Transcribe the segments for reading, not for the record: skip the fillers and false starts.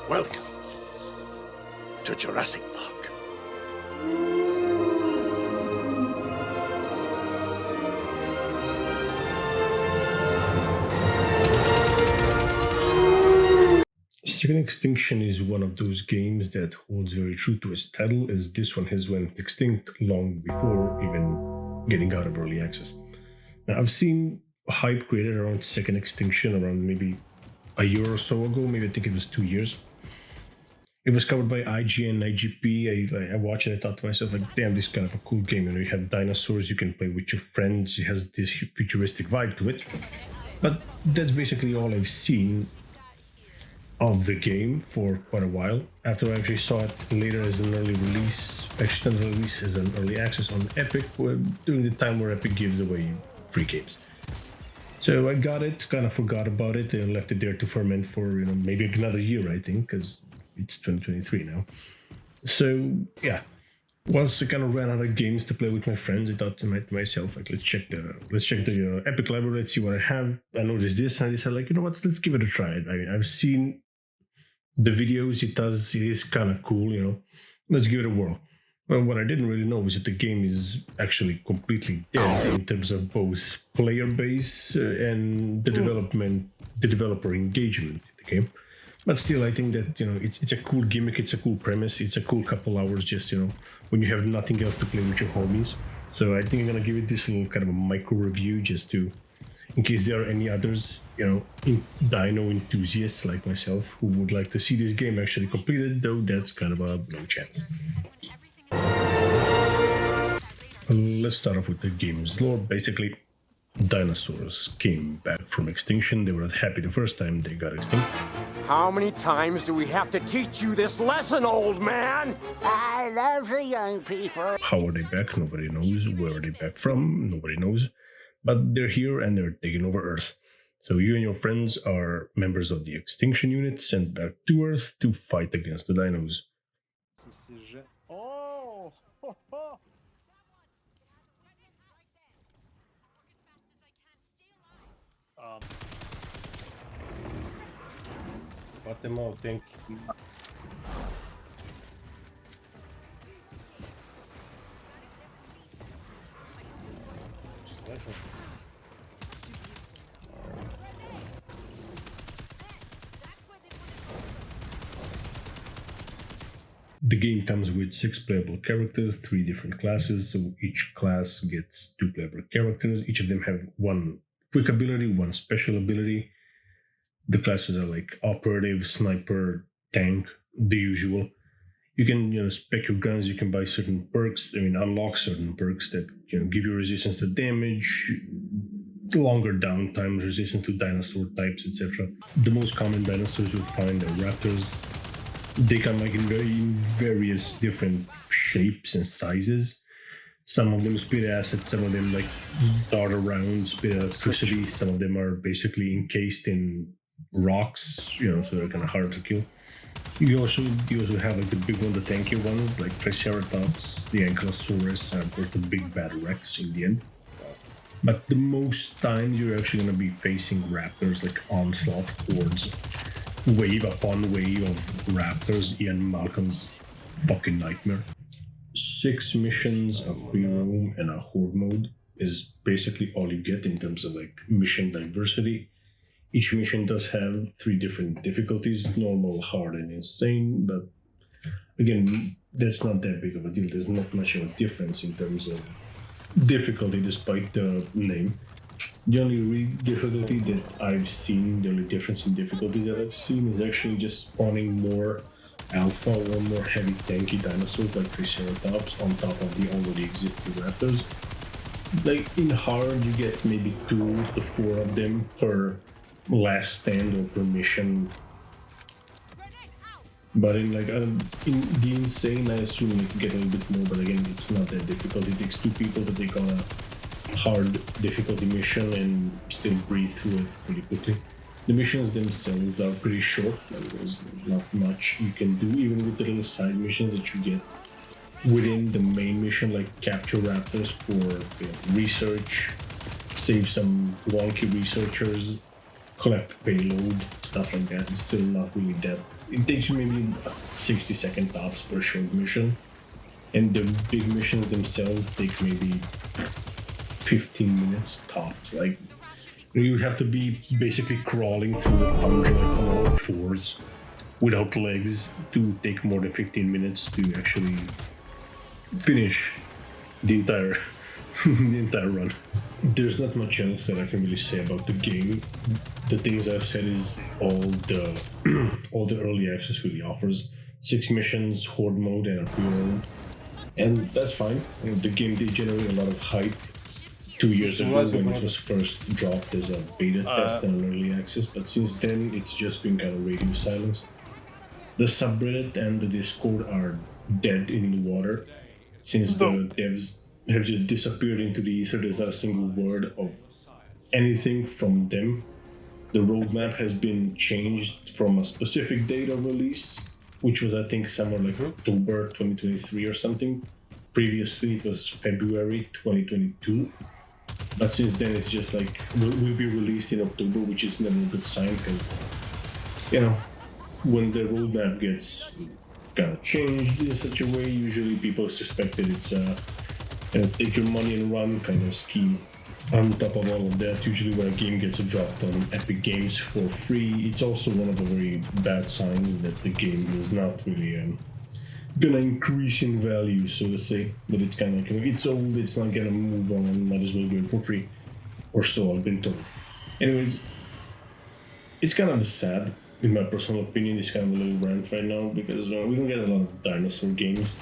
Welcome to Jurassic Park. Second Extinction is one of those games that holds very true to its title, as this one has went extinct long before even getting out of early access. Now, I've seen hype created around Second Extinction around maybe a year or so ago, maybe I think it was 2 years. It was covered by IGN, IGP. I watched it, I thought to myself, like, damn, this is kind of a cool game. You know, you have dinosaurs, you can play with your friends, it has this futuristic vibe to it. But that's basically all I've seen of the game for quite a while. After I actually saw it later as an early release, actually not release, as an early access on Epic, during the time where Epic gives away free games. So I got it, kind of forgot about it, and left it there to ferment for, you know, maybe another year, I think, because it's 2023 now. So yeah, once I kind of ran out of games to play with my friends, I thought to myself, like, let's check the Epic library, let's see what I have. I noticed this, and I decided, like, you know what, let's give it a try. I mean, I've it videos, it is kind of cool, you know, let's give it a whirl. Well, what I didn't really know was that the game is actually completely dead in terms of both player base and the developer engagement in the game. But still, I think that, you know, it's a cool gimmick, it's a cool premise, it's a cool couple hours just, you know, when you have nothing else to play with your homies. So I think I'm gonna give it this little kind of a micro review just to, in case there are any others, you know, dino enthusiasts like myself who would like to see this game actually completed, though that's kind of a low chance. Let's start off with the game's lore. Basically, dinosaurs came back from extinction. They were not happy the first time they got extinct. How many times do we have to teach you this lesson, old man? I love the young people. How are they back? Nobody knows. Where are they back from? Nobody knows. But they're here and they're taking over Earth. So you and your friends are members of the extinction unit sent back to Earth to fight against the dinos. Oh! Cut them out, thank you. The game comes with 6 playable characters, 3 different classes, so each class gets 2 playable characters. Each of them have 1 quick ability, 1 special ability. The classes are like operative, sniper, tank, the usual. You can, you know, spec your guns, you can buy certain perks, unlock certain perks that, you know, give you resistance to damage, longer downtime, resistance to dinosaur types, etc. The most common dinosaurs you'll find are raptors. They come like in various different shapes and sizes. Some of them spit acid, some of them like dart around, spit electricity. Some of them are basically encased in rocks, you know, so they're kind of hard to kill. You also have like the big one, the tanky ones, like Triceratops, the Ankylosaurus, and of course the big bad Rex in the end. But the most times you're actually going to be facing raptors, like onslaught hordes, wave upon wave of raptors. Ian Malcolm's fucking nightmare. 6 missions, a free roam, and a horde mode is basically all you get in terms of like mission diversity. Each mission does have 3 different difficulties, normal, hard, and insane, but again, that's not that big of a deal. There's not much of a difference in terms of difficulty despite the name. The only real difficulty that I've seen, the only difference in difficulties that I've seen is actually just spawning more alpha or more heavy tanky dinosaurs like Triceratops on top of the already existing raptors. Like in hard, you get maybe 2 to 4 of them per last stand or per mission. But in in the insane, I assume you can get a little bit more, but again, it's not that difficult. It takes 2 people to take on a hard difficulty mission and still breathe through it pretty quickly. The missions themselves are pretty short, like there's not much you can do, even with the little side missions that you get within the main mission, like capture raptors for research, save some wonky researchers, collect payload, stuff like that. It's still not really that. It takes you maybe 60-second tops per short mission, and the big missions themselves take maybe 15 minutes tops. Like, you have to be basically crawling through the tundra like on all fours without legs to take more than 15 minutes to actually finish the entire the entire run. There's not much else that I can really say about the game. The things I've said is all the early access really offers. 6 missions, horde mode, and a free roam. And that's fine. You know, the game did generate a lot of hype 2 years ago when it was first dropped as a beta test and an early access, but since then it's just been kind of radio silence. The subreddit and the Discord are dead in the water since the devs have just disappeared into the ether. There's not a single word of anything from them. The roadmap has been changed from a specific date of release, which was I think somewhere like October 2023 or something. Previously it was February 2022. But since then it's just like will be released in October, which is never a good sign because, you know, when the roadmap gets kind of changed in such a way, usually people suspect that it's a take your money and run kind of scheme. On top of all of that, usually when a game gets dropped on Epic Games for free, it's also one of the very bad signs that the game is not really gonna increase in value, so to say. That it's kind of like, you know, it's old, it's not gonna move on, might as well do it for free. Or so I've been told. Anyways, it's kind of sad, in my personal opinion. It's kind of a little rant right now because we don't get a lot of dinosaur games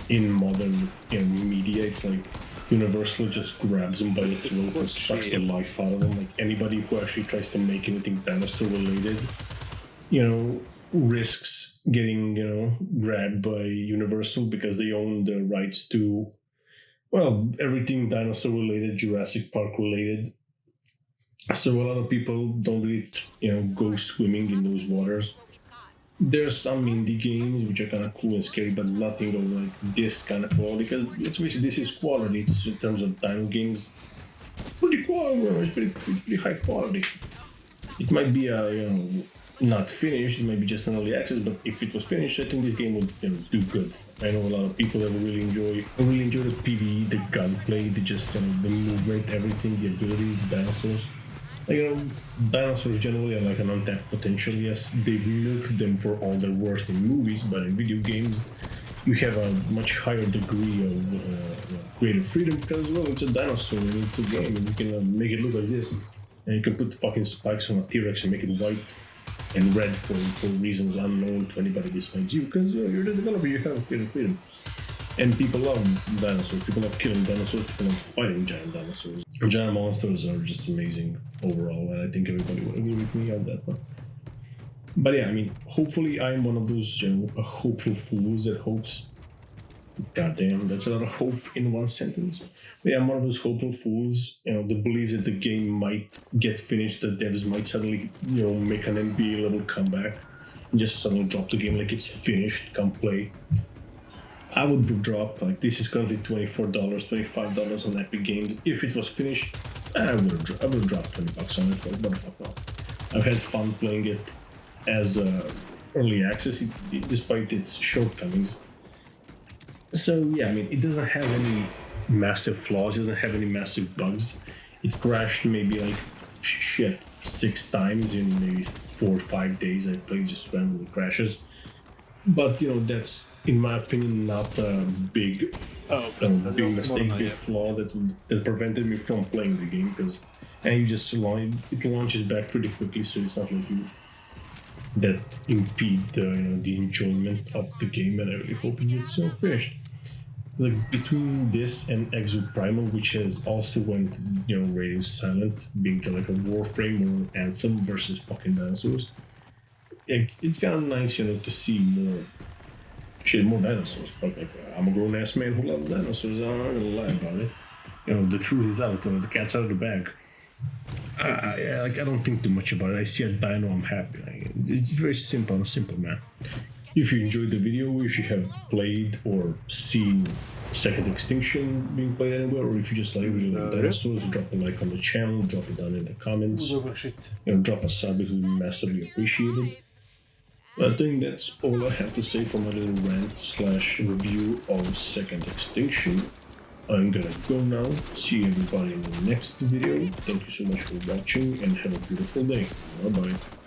in modern media. It's like Universal just grabs them by the throat and sucks the life out of them. Like anybody who actually tries to make anything dinosaur related, you know, risks getting, you know, grabbed by Universal because they own the rights to, well, everything dinosaur related, Jurassic Park related. So a lot of people don't really, you know, go swimming in those waters. There's some indie games which are kind of cool and scary, but nothing of like this kind of quality. Because let's face it, this is quality. It's in terms of dino games, pretty quality. It's pretty high quality. It might be not finished. It might be just an early access, but if it was finished, I think this game would, you know, do good. I know a lot of people that really enjoy the PvE, the gunplay, the movement, everything, the abilities, the dinosaurs. Like, you know, dinosaurs generally are like an untapped potential. Yes, they've milked them for all their worth in movies, but in video games, you have a much higher degree of creative freedom because, well, it's a dinosaur and it's a game, and you can make it look like this, and you can put fucking spikes on a T-Rex and make it white and red for reasons unknown to anybody besides you, because, you know, you're the developer, you have creative freedom. And people love dinosaurs, people love killing dinosaurs, people love fighting giant dinosaurs. Giant monsters are just amazing overall, and I think everybody would agree with me on that one. But yeah, I mean, hopefully I'm one of those, you know, hopeful fools that hopes. Goddamn, that's a lot of hope in one sentence. But yeah, I'm one of those hopeful fools, you know, that believes that the game might get finished, the devs might suddenly, you know, make an NBA level comeback and just suddenly drop the game like it's finished, come play. I would drop, like, this is currently $24, $25 on Epic Games. If it was finished, I would have dropped $20 on it, but what the fuck not. I've had fun playing it as early access, despite its shortcomings. So yeah, I mean, it doesn't have any massive flaws, it doesn't have any massive bugs. It crashed maybe like 6 times in maybe 4 or 5 days. I played just randomly crashes. But, you know, that's, in my opinion, not a big mistake, big flaw that prevented me from playing the game, because it launches back pretty quickly, so it's not like that impede the enjoyment of the game, and I really hope it gets finished. Like, between this and Exo Primal, which has also went, you know, radio silent, being like a Warframe or Anthem versus fucking dinosaurs, it's kind of nice, you know, to see more dinosaurs. Like, I'm a grown-ass man who loves dinosaurs, I'm not gonna lie about it. You know, the truth is out, the cat's out of the bag. I don't think too much about it. I see a dino, I'm happy. It's very simple, I'm a simple man. If you enjoyed the video, if you have played or seen Second Extinction being played anywhere, or if you just really like dinosaurs, drop a like on the channel, drop it down in the comments, drop a sub, it would be massively appreciated. I think that's all I have to say for my little rant / review of Second Extinction. I'm gonna go now. See everybody in the next video. Thank you so much for watching and have a beautiful day. Bye bye.